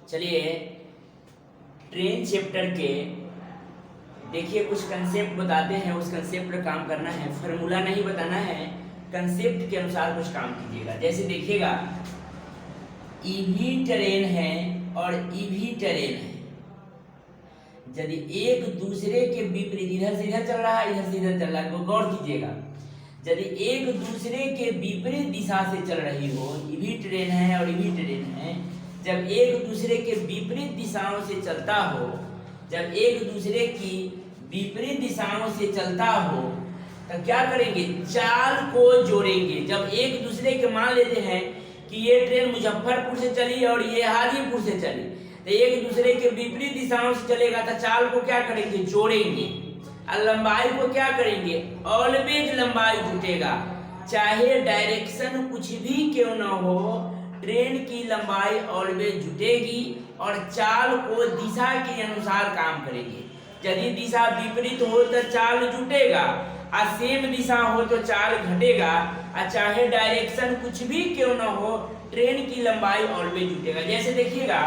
चलिए train chapter के देखिए कुछ कंसेप्ट बताते हैं, उस कंसेप्ट पर काम करना है, फार्मूला नहीं बताना है, कंसेप्ट के अनुसार कुछ काम कीजिएगा। जैसे देखिएगा ईवी ट्रेन है और ईवी ट्रेन है, यदि एक दूसरे के विपरीत इधर से इधर चल रहा है, इधर से इधर चल रहा है, गौर कीजिएगा, यदि एक दूसरे के विपरीत दिशा से चल रही हो, ईवी ट्रेन है और ईवी ट्रेन है, जब एक दूसरे के विपरीत दिशाओं से चलता हो, जब एक दूसरे की विपरीत दिशाओं से चलता हो तो क्या करेंगे, चाल को जोड़ेंगे। जब एक दूसरे के मान लेते हैं कि ये ट्रेन मुजफ्फरपुर से चली और ये हाजीपुर से चली, तो एक दूसरे के विपरीत दिशाओं से चलेगा तो चाल को क्या करेंगे, जोड़ेंगे। और लंबाई को क्या करेंगे, ऑलवेज लंबाई जुटेगा, चाहे डायरेक्शन कुछ भी क्यों ना हो, ट्रेन की लंबाई ऑलवेज जुटेगी और चाल को दिशा के अनुसार काम करेंगे। यदि दिशा विपरीत हो तो चाल जुटेगा और सेम दिशा हो तो चाल घटेगा, और चाहे डायरेक्शन कुछ भी क्यों ना हो, ट्रेन की लंबाई ऑलवेज जुटेगा। जैसे देखिएगा,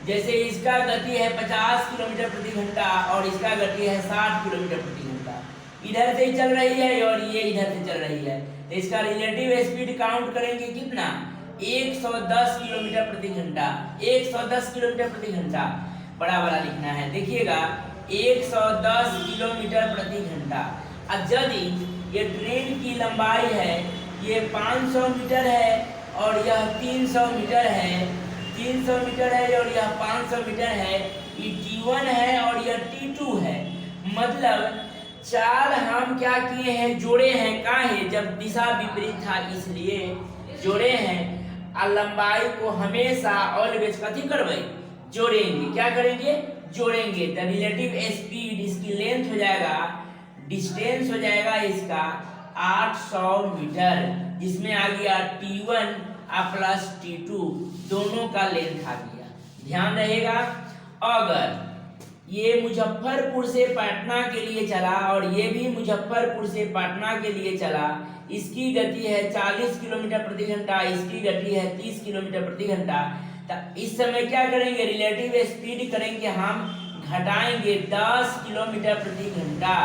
जैसे इसका गति है 50 किलोमीटर प्रति घंटा और इसका गति है 60 किलोमीटर प्रति घंटा, इधर से चल रही है और ये इधर से चल रही है, तो इसका रिलेटिव स्पीड काउंट करेंगे कितना, 110 किलोमीटर प्रति घंटा, 110 किलोमीटर प्रति घंटा, बड़ा बड़ा लिखना है। देखिएगा 110 किलोमीटर प्रति घंटा। अब यदि ये ट्रेन की लंबाई है, ये 500 मीटर है और यह 300 मीटर है, 300 मीटर है और यह 500 मीटर है, ये T1 है और यह T2 है, मतलब चाल हम क्या किए हैं, जोड़े हैं। कहाँ है, जब दिशा विपरीत था इसलिए जोड़े हैं। और लंबाई को हमेशा ऑलवेज कथी करवाई, जोड़ेंगे। क्या करेंगे, जोड़ेंगे। द रिलेटिव स्पीड, इसकी लेंथ हो जाएगा, डिस्टेंस हो जाएगा इसका 800 मीटर, जिसमें आ गया T1 प्लस T2, दोनों का लेंथ आ गया। ध्यान रहेगा, अगर ये मुजफ्फरपुर से पटना के लिए चला और ये भी मुजफ्फरपुर से पटना के लिए चला, इसकी गति है 40 किलोमीटर प्रति घंटा, इसकी गति है 30 किलोमीटर प्रति घंटा, तो इस समय क्या करेंगे, रिलेटिव स्पीड करेंगे हम, घटाएंगे 10 किलोमीटर प्रति घंटा।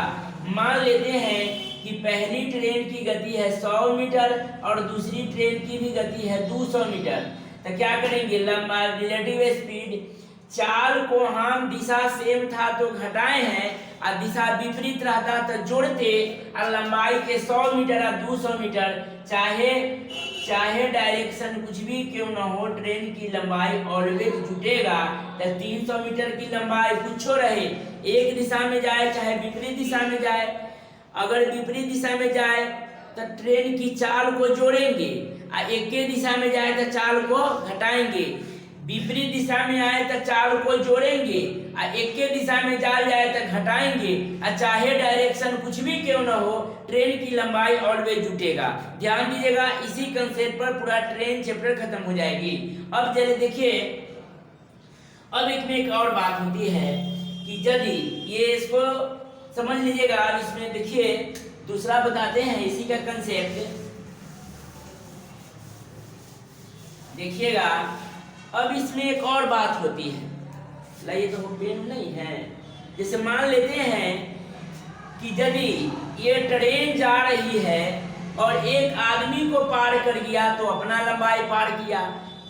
मान लेते हैं कि पहली ट्रेन की गति है 100 मीटर और दूसरी ट्रेन की भी गति है 200 मीटर, तो क्या करेंगे, लंबा रिलेटिव स्पीड, चाल को हम दिशा सेम था तो घटाए हैं और दिशा विपरीत रहता तो जोड़ते, और लंबाई के 100 मीटर और 200 मीटर, चाहे डायरेक्शन कुछ भी क्यों ना हो, ट्रेन की लंबाई ऑलवेज जुटेगा। तो 300 मीटर की लंबाई कुछ रहे, एक दिशा में जाए चाहे विपरीत दिशा में जाए, अगर विपरीत दिशा में जाए तो ट्रेन की चाल को जोड़ेंगे, और एक के दिशा में जाए तो चाल को घटाएंगे, विपरीत दिशा में आए तो चाल को जोड़ेंगे, और एक के दिशा में जाए तो घटाएंगे, और चाहे डायरेक्शन कुछ भी क्यों ना हो, ट्रेन की लंबाई ऑलवेज जुटेगा। ध्यान दीजिएगा, इसी कंसेप्ट पर पूरा ट्रेन चैप्टर खत्म हो जाएगी। अब जरा देखिए, अब एक और बात होती है कि यदि ये इसको समझ लीजिएगा, अब इसमें देखिए दूसरा बताते हैं इसी का कंसेप्ट, देखिएगा। अब इसमें एक और बात होती है, ये तो पेन नहीं है, जैसे मान लेते हैं कि यदि ये ट्रेन जा रही है और एक आदमी को पार कर गया तो अपना लंबाई पार किया,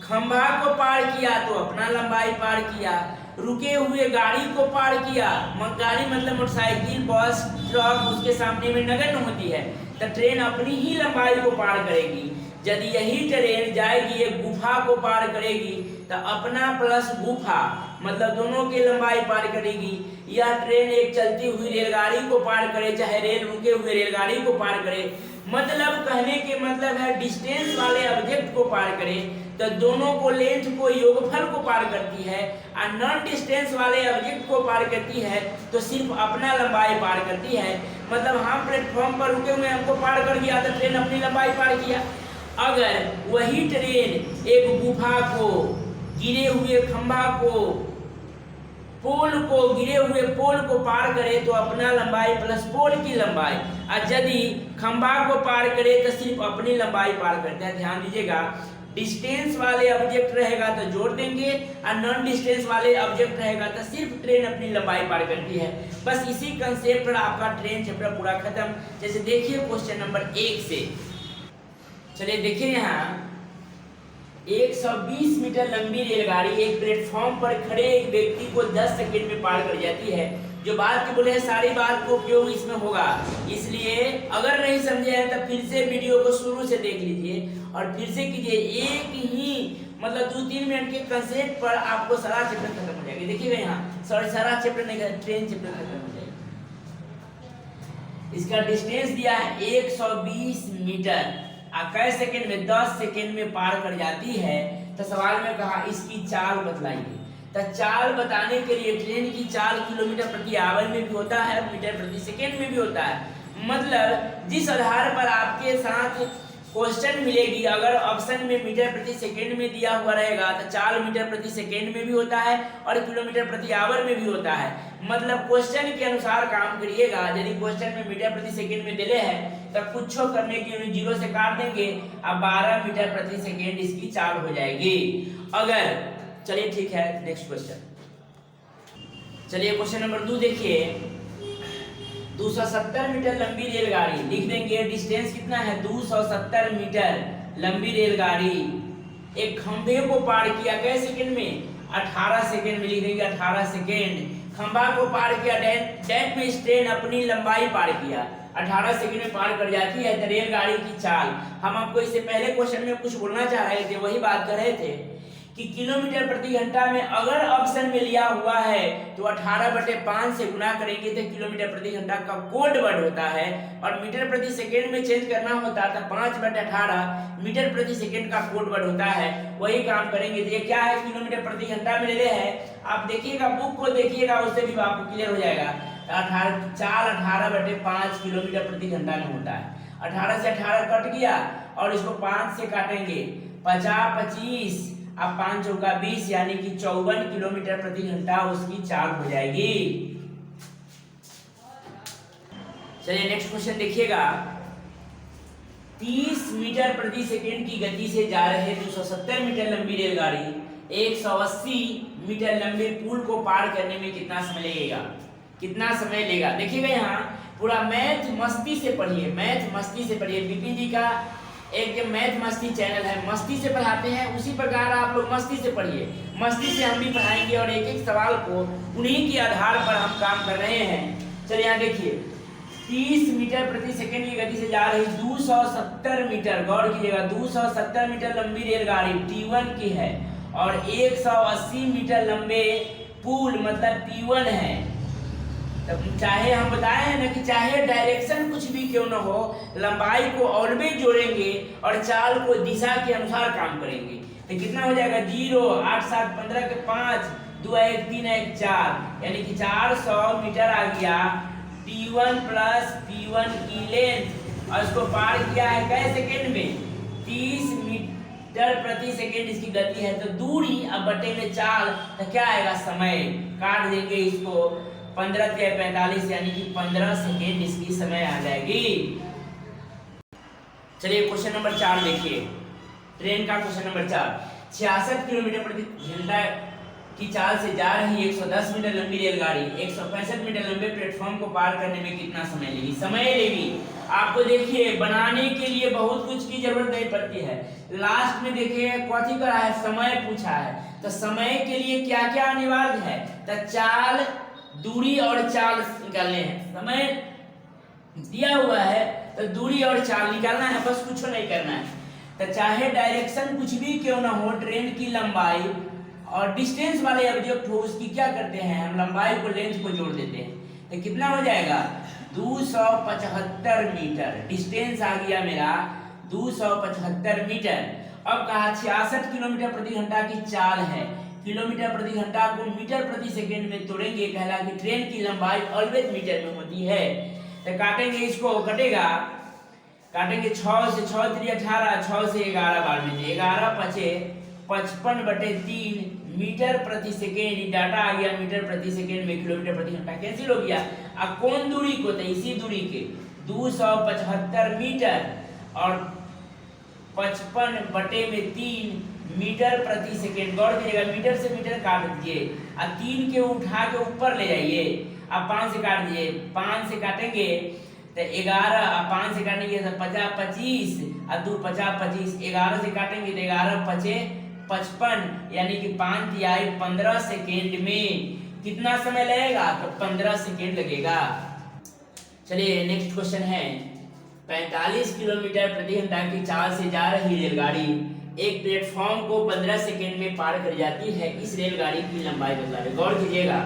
खंभा को पार किया तो अपना लंबाई पार किया, रुके हुए गाड़ी को पार किया, गाड़ी मतलब मोटरसाइकिल, बस, ट्रक, उसके सामने में नगण्य होती है, तो ट्रेन अपनी ही लंबाई को पार करेगी। यदि यही ट्रेन जाएगी एक गुफा को पार करेगी तो अपना प्लस गुफा मतलब दोनों की लंबाई पार करेगी। यह ट्रेन एक चलती हुई रेलगाड़ी को पार करे चाहे रेल रुके हुए रेलगाड़ी को पार करे, मतलब कहने के मतलब है डिस्टेंस वाले ऑब्जेक्ट को पार करे तो दोनों को लेंथ को योगफल को पार करती है, और नॉन डिस्टेंस वाले ऑब्जेक्ट को पार करती है तो सिर्फ अपना लंबाई पार करती है। मतलब हम प्लेटफॉर्म पर रुके हुए हमको पार कर दिया तो ट्रेन अपनी लंबाई पार किया। अगर वही ट्रेन एक गुफा को, गिरे हुए खंभा को, गिरे हुए पोल को पार करे तो अपना लंबाई प्लस पोल की लंबाई, और यदि खंभा को पार करे तो सिर्फ अपनी लंबाई पार करता है। ध्यान दीजिएगा, डिस्टेंस वाले ऑब्जेक्ट रहेगा तो जोड़ देंगे और नॉन डिस्टेंस वाले ऑब्जेक्ट रहेगा तो सिर्फ ट्रेन अपनी लंबाई पार करती है। बस इसी कंसेप्ट पर आपका ट्रेन चैप्टर पूरा खत्म। जैसे देखिए क्वेश्चन नंबर 1 से, चलिए देखिए यहाँ 120 मीटर लंबी रेलगाड़ी एक प्लेटफॉर्म पर खड़े एक व्यक्ति को 10 सेकंड में पार कर जाती है। जो बात के बोले हैं सारी बात को उपयोग इसमें होगा, इसलिए अगर नहीं समझे हैं तो फिर से वीडियो को शुरू से देख लीजिए और फिर से कीजिए। एक ही मतलब 2-3 मिनट के कंसेप्ट पर आपको सारा चैप्टर खत्म हो जाएगा। देखिएगा यहाँ सारा चैप्टर नहीं, ट्रेन चैप्टर खत्म हो जाएगा। इसका डिस्टेंस दिया है 120 मीटर, कै सेकंड में 10 सेकंड में पार कर जाती है। तो सवाल में कहा इसकी चाल बतलाइए। तो चाल बताने के लिए ट्रेन की चाल किलोमीटर प्रति आवर में भी होता है, मीटर प्रति सेकंड में भी होता है। मतलब जिस आधार पर आपके साथ क्वेश्चन मिलेगी, अगर ऑप्शन में मीटर प्रति सेकंड में दिया हुआ रहेगा तो चाल मीटर प्रति सेकंड में भी होता है और किलोमीटर प्रति आवर में भी होता है। मतलब क्वेश्चन के अनुसार काम करिएगा। यदि क्वेश्चन में मीटर प्रति सेकंड में दिले है तो कुछ करने की 0 से काट देंगे, अब 12 मीटर प्रति सेकंड इसकी चाल हो जाएगी। अगर चलिए ठीक है, नेक्स्ट क्वेश्चन। चलिए क्वेश्चन नंबर 2 देखिए, 270 मीटर लंबी रेलगाड़ी लिख देंगे। डिस्टेंस कितना है 270 मीटर लंबी रेलगाड़ी एक खंभे को पार किया कै सेकंड में 18 सेकंड में, लिख देंगे 18 सेकंड। खंभा को पार किया, डेट में ट्रेन अपनी लंबाई पार किया, 18 सेकंड में पार कर जाती है। तो रेलगाड़ी की चाल, हम आपको इससे पहले क्वेश्चन में कुछ बोलना चाह रहे थे, वही बात कर रहे थे कि किलोमीटर प्रति घंटा में अगर ऑप्शन में लिया हुआ है तो 18/5 से गुना करेंगे तो किलोमीटर प्रति घंटा का कोड वर्ड होता है, और मीटर प्रति सेकंड में चेंज करना होता है तो 5/18 मीटर प्रति सेकंड का कोड वर्ड होता है। वही काम करेंगे। ये क्या है, किलोमीटर प्रति घंटा में ले है। आप देखिएगा, बुक को देखिएगा, उससे भी आपको क्लियर हो जाएगा। 18/5 किलोमीटर प्रति घंटा में होता है। 18 से 18 कट गया और इसको 5 से काटेंगे, 50 25, अब 5 चौका 20, यानी कि 54 किलोमीटर प्रति घंटा उसकी चाल हो जाएगी। चलिए नेक्स्ट क्वेश्चन देखिएगा, 30 मीटर प्रति सेकंड की गति से जा रहे 270 मीटर लंबी रेलगाड़ी 180 मीटर लंबे पुल को पार करने में कितना समय लगेगा? कितना समय लेगा? देखिएगा यहाँ पूरा मैथ मस्ती से पढ़िए, मैथ मस्ती से पढ़िए। विपिन जी का एक जो मैथ मस्ती चैनल है, मस्ती से पढ़ाते हैं, उसी प्रकार आप लोग मस्ती से पढ़िए। मस्ती से हम भी पढ़ाएंगे और एक एक सवाल को उन्हीं के आधार पर हम काम कर रहे हैं। चलिए यहाँ देखिए, 30 मीटर प्रति सेकंड की गति से जा रही 270 मीटर, गौर कीजिएगा, 270 मीटर लंबी रेलगाड़ी T1 की है और 180 मीटर लंबे पुल मतलब P1 है। तब चाहे हम बताए हैं ना कि चाहे डायरेक्शन कुछ भी क्यों ना हो, लंबाई को ऑलवेज जोड़ेंगे और चाल को दिशा के अनुसार काम करेंगे। तो कितना हो जाएगा? 0 8 7 15 के 5 2 1 3 1 4, यानी कि 400 मीटर आ गया। T1 प्लस P1 की लेंथ और इसको पार किया है कै सेकेंड में? 30 मीटर प्रति सेकेंड इसकी गति है। तो दूरी अब बटे में चाल, तो क्या आएगा? समय। काट देंगे इसको, 15 के 45, यानी कि 15 सेकेंड इसकी समय आ जाएगी। चलिए क्वेश्चन नंबर 4 देखिए, ट्रेन का क्वेश्चन नंबर 4। 66 किलोमीटर प्रति घंटा की चाल से जा रही 110 मीटर लंबी रेलगाड़ी 165 मीटर लंबे प्लेटफॉर्म को पार करने में कितना समय लेगी? समय लेगी। आपको देखिए बनाने के लिए बहुत कुछ की जरूरत नहीं पड़ती है। लास्ट में देखिए कथी करा है? समय पूछा है। तो समय के लिए क्या क्या अनिवार्य है? तो चाल, दूरी और चाल निकालने हैं। समय दिया हुआ है तो दूरी और चाल निकालना है, बस कुछ नहीं करना है। तो चाहे डायरेक्शन कुछ भी क्यों ना हो, ट्रेन की लंबाई और डिस्टेंस वाले ऑब्जेक्ट हो, उसकी क्या करते हैं हम? लंबाई को लेंथ को जोड़ देते हैं। तो कितना हो जाएगा? 275 मीटर। डिस्टेंस आ गया मेरा 275 मीटर। अब कहा 66 किलोमीटर प्रति घंटा की चाल है। किलोमीटर प्रति घंटा को मीटर प्रति सेकंड में तोड़ेंगे, कहला कि ट्रेन की लंबाई ऑलवेज मीटर में होती है। तो काटेंगे, इसको कटेगा, काटेंगे 6 से 6 3 18, 6 से 11 बार में 11 5 55/3 मीटर प्रति सेकेंड। डाटा आ गया मीटर प्रति सेकेंड में, किलोमीटर प्रति घंटा कैंसिल हो गया। अब कौन दूरी को? तो इसी दूरी के 275 मीटर और 55/3 मीटर प्रति सेकेंड। गौर कीजिएगा, मीटर से मीटर काट दीजिए और 3 के उठा के ऊपर ले जाइए। अब 5 से काट दीजिए, 5 से काटेंगे तो 11, अब 5 से काटेंगे तो 50 25 और 2 50 25, 11 से काटेंगे तो 11 5 55, यानी कि 5 तिहाई 15 सेकेंड में कितना समय लगेगा? तो 15 सेकेंड लगेगा। चलिए नेक्स्ट क्वेश्चन है, 45 किलोमीटर प्रति घंटा की चाल से जा रही रेलगाड़ी एक प्लेटफॉर्म को 15 सेकेंड में पार कर जाती है, इस रेलगाड़ी की लंबाई बतलाएं। गौर कीजिएगा,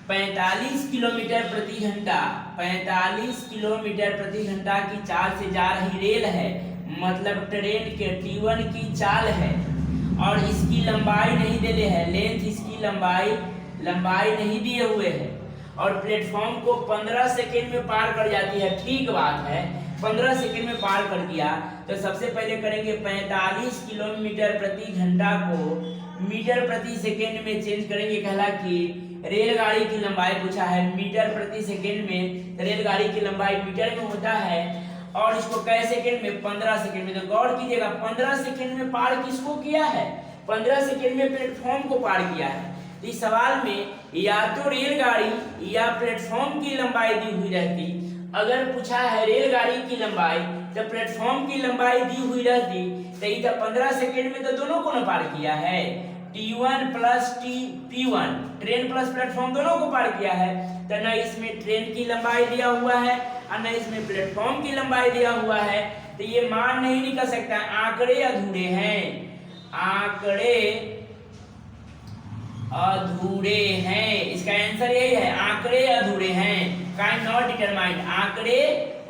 45 किलोमीटर प्रति घंटा, 45 किलोमीटर प्रति घंटा की चाल से जा रही रेल है, मतलब ट्रेन के T1 की चाल है और इसकी लंबाई नहीं दे है, लेंथ इसकी लंबाई नहीं दिए हुए है और प्लेटफॉर्म को 15 सेकेंड में पार कर जाती है। ठीक बात है, 15 सेकेंड में पार कर दिया तो सबसे पहले करेंगे 45 किलोमीटर प्रति घंटा को मीटर प्रति सेकेंड में चेंज करेंगे। कहला कि रेलगाड़ी की लंबाई पूछा है मीटर प्रति सेकेंड में, तो रेलगाड़ी की लंबाई मीटर में होता है और इसको कै सेकेंड में? 15 सेकेंड में। तो गौर कीजिएगा, 15 सेकेंड में पार किसको किया है? 15 सेकेंड में प्लेटफॉर्म को पार किया है। तो इस सवाल में या तो रेलगाड़ी या प्लेटफॉर्म की लंबाई दी हुई रहती। अगर पूछा है रेलगाड़ी की लंबाई तो प्लेटफॉर्म की लंबाई दी हुई रहती तो ये 15 सेकेंड में तो दोनों को न पार किया है। T1 plus P1, train plus platform दोनों को पार किया है, तो न इसमें ट्रेन की लंबाई दिया हुआ है और न इसमें प्लेटफॉर्म की लंबाई दिया हुआ है, तो ये मान नहीं निकल सकता। आंकड़े अधूरे हैं, आंकड़े अधूरे हैं, इसका आंसर यही है, आंकड़े अधूरे हैं। काइंड नॉट डिटरमाइंड, आंकड़े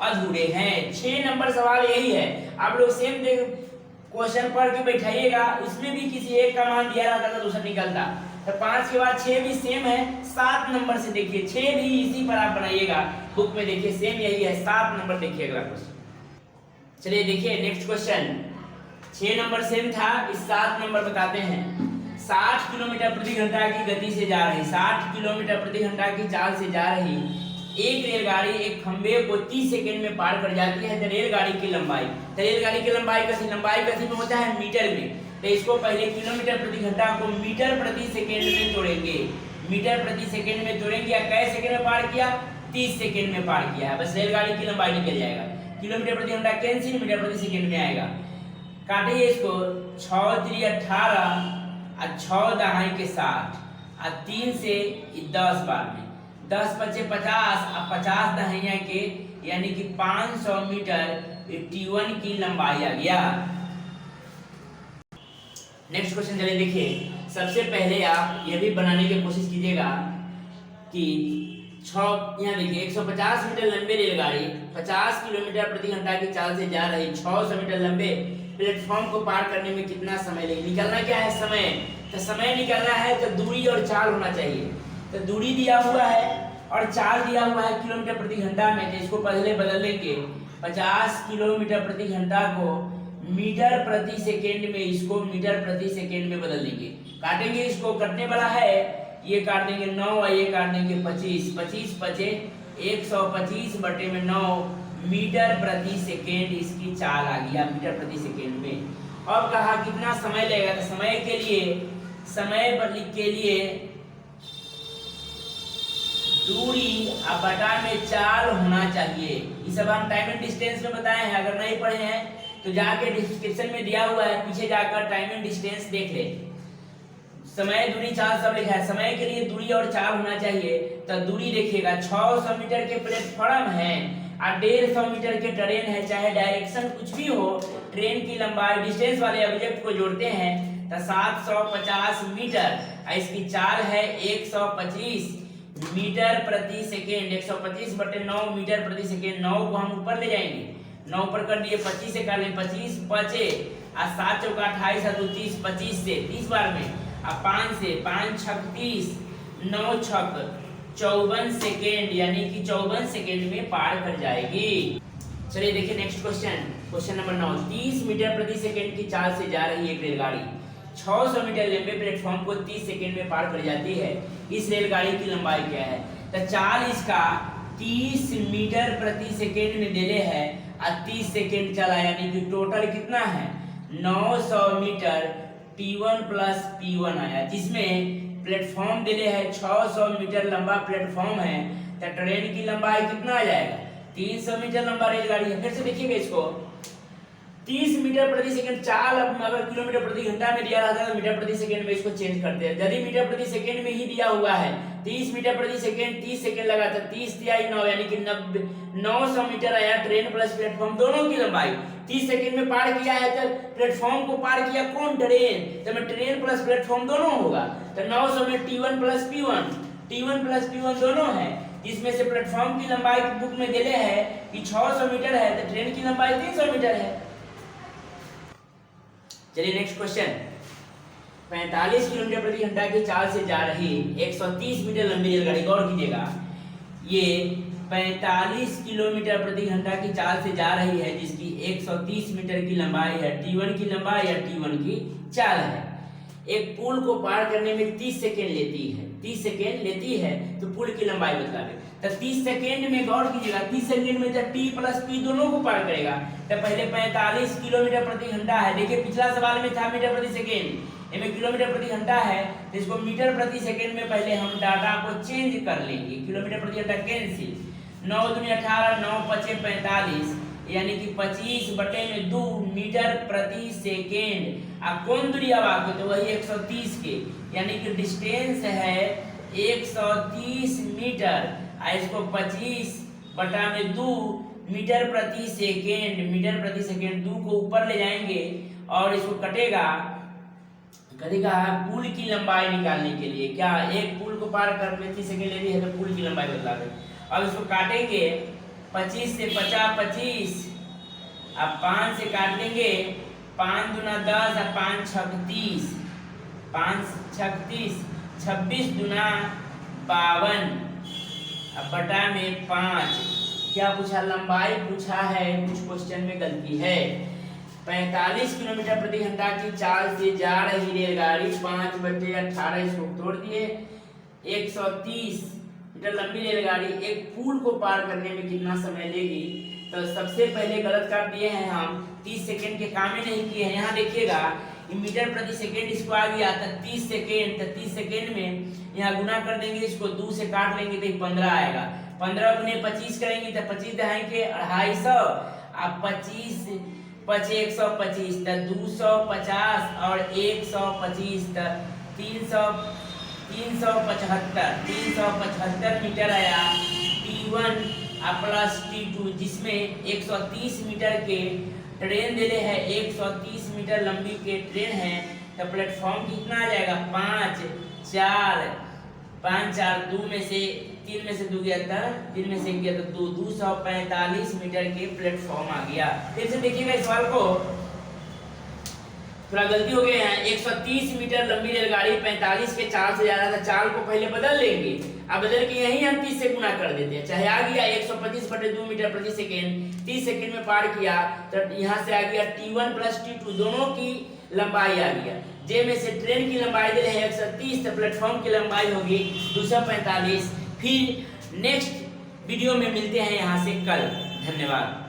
अधूरे हैं। 6 नंबर सवाल यही है। आप लोग सेम क्वेश्चन पढ़ के बैठाइएगा, उसमें भी किसी एक का मान दिया रहता था, दूसरा निकलता। तो 5 के बाद 6 भी सेम है। 7 नंबर से देखिए, 6 भी इसी पर आप बनाइएगा, बुक में देखिए सेम यही है। 7 नंबर देखिए अगला क्वेश्चन। चलिए देखिए नेक्स्ट क्वेश्चन, 6 नंबर सेम था, इस 7 नंबर बताते हैं। 60 किलोमीटर प्रति घंटा की गति से जा रही, 60 किलोमीटर प्रति घंटा की चाल से जा रही एक रेलगाड़ी एक खंबे को 30 सेकंड में पार कर जाती है। तो रेलगाड़ी की लंबाई, लंबाई कैसी में होता है? मीटर में। तो इसको पहले किलोमीटर प्रति घंटा को मीटर प्रति सेकंड में तोड़ेंगे, मीटर प्रति सेकंड में तोड़ेंगे। या कै सेकंड में पार किया? 30 सेकंड में पार किया है। बस रेलगाड़ी की लंबाई निकल जाएगा। किलोमीटर प्रति घंटा कैंसिल, मीटर प्रति सेकंड में आएगा। काटिए इसको, 6 3 18 और 6 दहाई के 60 और 3 से 10 बार में 10 5 50 और 50 दहाइयां के, यानी कि 500 मीटर T1 की लंबाई आ गया। नेक्स्ट क्वेश्चन चलिए देखिए। सबसे पहले आप ये भी बनाने की कोशिश कीजिएगा कि 6, यहाँ देखिए 150 मीटर लंबे रेलगाड़ी 50 किलोमीटर प्रति घंटा की चाल से जा रही 600 मीटर लंबे प्लेटफॉर्म को पार करने में कितना समय लगेगा? निकलना क्या है? समय। तो समय निकलना है तो दूरी और चाल होना चाहिए। तो दूरी दिया हुआ है और चाल दिया हुआ है किलोमीटर प्रति घंटा में, तो इसको पहले बदल लेंगे। 50 किलोमीटर प्रति घंटा को मीटर प्रति सेकेंड में, इसको मीटर प्रति सेकेंड में बदल लेंगे। काटेंगे, इसको कटने वाला है, ये काट देंगे 9 और ये काट देंगे 25, 25 5 125 बटे में 9 मीटर प्रति सेकेंड इसकी चाल आ गया, मीटर प्रति सेकेंड में। अब कहा कितना समय लगेगा? तो समय के लिए दूरी और बटा में चाल होना चाहिए। ये सब हम टाइम एंड डिस्टेंस में बताए हैं। अगर नहीं पढ़े हैं तो जाके डिस्क्रिप्शन में दिया हुआ है, पीछे जाकर टाइम एंड डिस्टेंस देख ले। समय, दूरी, चाल सब लिखा है। समय के लिए दूरी और चाल होना चाहिए। तो दूरी देखिएगा, 600 मीटर के प्लेटफॉर्म है और 150 मीटर के ट्रेन है। चाहे डायरेक्शन कुछ भी हो, ट्रेन की लंबाई डिस्टेंस वाले ऑब्जेक्ट को जोड़ते हैं तो 750 मीटर, इसकी चाल है 125 मीटर प्रति सेकेंड। 125 बटे 9 मीटर प्रति सेकेंड। 9 को हम ऊपर ले जाएंगे, 9 ऊपर कर दिए, 25 से कर ले, 25 5 और 7 चौका 28 और 2 30, 25 से 30 बार में, और 5 से 5 6 30, 9 6 54 सेकेंड, यानी कि 54 सेकेंड में पार कर जाएगी। चलिए देखिए next question, question number 9। 30 metre प्रति सेकेंड की चाल से जा रही एक रेलगाड़ी 600 मीटर लंबे प्लेटफॉर्म को 30 सेकेंड में पार कर जाती है। इस रेलगाड़ी की लंबाई क्या है? तो चाल इसका 30 मीटर प्रति सेकेंड में देले है और 30 सेकेंड चला, यानी कि टोटल कितना है 900 मीटर T1 प्लस P1 आया, जिसमें प्लेटफॉर्म दिले है 600 मीटर लंबा प्लेटफॉर्म है, तो ट्रेन की लंबाई कितना आ जाएगा 300 मीटर लंबा रेलगाड़ी है। फिर से देखिएगा इसको, 30 मीटर प्रति सेकंड चाल, अब अगर किलोमीटर प्रति घंटा में दिया रहता है तो मीटर प्रति सेकंड में इसको चेंज करते हैं। यदि मीटर प्रति सेकंड में ही दिया हुआ है 30 मीटर प्रति सेकंड 30 सेकंड लगा था, 30 तिहाई 9 यानी कि 900 मीटर आया ट्रेन प्लस प्लेटफॉर्म दोनों की लंबाई। 30 सेकंड में पार किया है तो प्लेटफॉर्म को पार किया कौन, ट्रेन, तो में ट्रेन प्लस प्लेटफॉर्म दोनों होगा, तो 900 में T1 प्लस P1 दोनों है, जिसमें से प्लेटफॉर्म की लंबाई बुक में दिले है कि 600 मीटर है, तो ट्रेन की लंबाई 300 मीटर है। चलिए नेक्स्ट क्वेश्चन, 45 किलोमीटर प्रति घंटा की चाल से जा रही 130 मीटर लंबी रेलगाड़ी, गौर कीजिएगा, ये 45 किलोमीटर प्रति घंटा की चाल से जा रही है, जिसकी 130 मीटर की लंबाई है, T1 की लंबाई या T1 की चाल है। एक पुल को पार करने में 30 सेकेंड लेती है, तो पुल की लंबाई बतलावे। तो 30 सेकेंड में गौर कीजिएगा, 30 सेकेंड में जब T प्लस P दोनों को पार करेगा, तो पहले 45 किलोमीटर प्रति घंटा है, देखिए पिछला सवाल में था मीटर प्रति सेकेंड, इसमें किलोमीटर प्रति घंटा है, तो इसको मीटर प्रति सेकेंड में पहले हम डाटा को चेंज कर लेंगे, किलोमीटर प्रति घंटा कैंसिल, 9 दूनी 18, 9 पचे 45, यानी कि 25/2 मीटर प्रति सेकेंड। अब कौन दूरी अब आगे, तो वही 130 के, यानी कि डिस्टेंस है 130 मीटर, इसको 25/2 मीटर प्रति सेकेंड 2 को ऊपर ले जाएंगे और इसको कटेगा पुल की लंबाई निकालने के लिए। क्या एक पुल को पार करने 30 सेकेंड ले रही है, तो पुल की लंबाई बतला दे। अब इसको काटेंगे, 25 से 50 25, अब 5 से काट देंगे, 5 दूना 10 और 5 छक 30, 5 छक 30, 26 दूना 52, अब बटा में 5। क्या पूछा, लंबाई पूछा है, कुछ क्वेश्चन में गलती है। 45 किलोमीटर प्रति घंटा की चाल से जा रही रेलगाड़ी 5/18, इसको तोड़ दिए, 130 मीटर लंबी रेलगाड़ी एक पुल को पार करने में कितना समय लेगी। तो सबसे पहले गलत कर दिए हैं हम, 30 सेकेंड के काम ही नहीं किए हैं। यहाँ देखिएगा मीटर प्रति सेकेंड इसको आ गया था 30 सेकेंड, तो 30 सेकेंड में यहाँ गुना कर देंगे, इसको 2 से काट लेंगे तो 15 आएगा, 15 गुने 25 करेंगे तो 25 दहाएंगे 250, अब 25 पचे 125, तो 250 और 125, तो 375 मीटर आया T1 प्लस T2, जिसमें 130 मीटर के ट्रेन दिले है, 130 मीटर लंबी के ट्रेन है, तो प्लेटफॉर्म कितना आ जाएगा 5 4 2 में से 3 में से 2 गया था, 3 में से 1 गया तो 245 मीटर के प्लेटफॉर्म आ गया। फिर से देखिएगा इस सवाल को, थोड़ा गलती हो गया है। 130 मीटर लंबी रेलगाड़ी 45 के चाल से जा रहा था, चाल को पहले बदल लेंगे, अब बदल के यही हम 30 से गुना कर देते हैं, चाहे आ गया 125/2 मीटर प्रति सेकेंड, 30 सेकेंड में पार किया, तो यहाँ से आ गया T1 प्लस T2 दोनों की लंबाई आ गया, जे में से ट्रेन की लंबाई दे है 130, तो प्लेटफॉर्म की लंबाई होगी 245। फिर नेक्स्ट वीडियो में मिलते हैं यहाँ से कल। धन्यवाद।